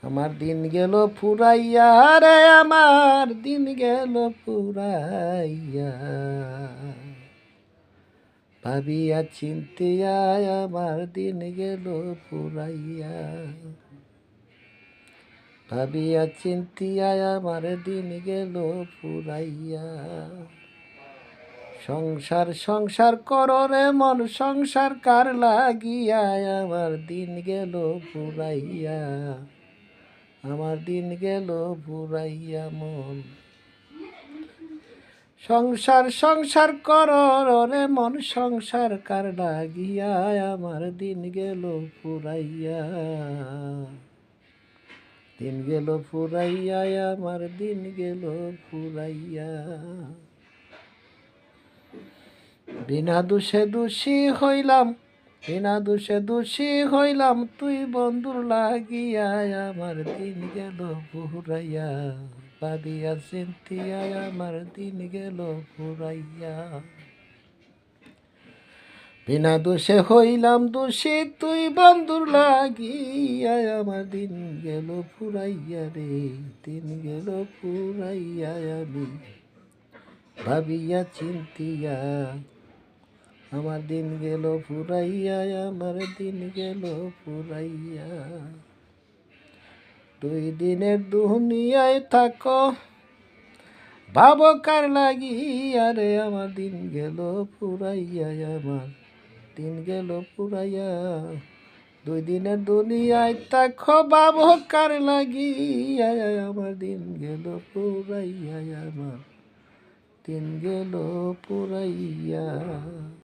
আমার দিন গেল ফুরাইয়া রে, আমার দিন গেল ফুরাইয়া, ভাবিয়া চিন্তিয়া আমার দিন গেল ফুরাইয়া, ভাবিয়া চিন্তিয়া আমার দিন গেল ফুরাইয়া। সংসার সংসার করো রে মন, সংসার কার লাগিয়া, আমার দিন গেল ফুরাইয়া, আমার দিন গেল ফুরাইয়া মন। সংসার সংসার করো রে মন, সংসার কার লাগিয়া, আমার দিন গেল ফুরাইয়া, দিন গেল ফুরাইয়া, আমার দিন গেল ফুরাইয়া। বিনা দোষে দোষী হইলাম, বিনা দোষে দোষী হইলাম, তুই বন্ধুর লাগিয়া, আমার দিন গেল ফুরাইয়া, ভাবিয়া চিন্তিয়া আমার দিন গেল ফুরাইয়া। বিনা দোষে হইলাম দোষী, তুই বন্ধুর লাগিয়া, আমার দিন গেল ফুরাইয়া রে, দিন গেল ফুরাইয়া, আমি ভাবিয়া চিন্তিয়া আমার দিন গেল ফুরাইয়া, আমার দিন গেল ফুরাইয়া। দুই দিনের দুনিয়ায় থাকো, ভাবো কার লাগিয়া রে, আমার দিন গেল ফুরাইয়া, আমার দিন গেল ফুরাইয়া। দুই দিনের দুনিয়ায় থাকো, ভাবো কার লাগিয়া, আমার দিন গেল ফুরাইয়া, আমার দিন গেল ফুরাইয়া।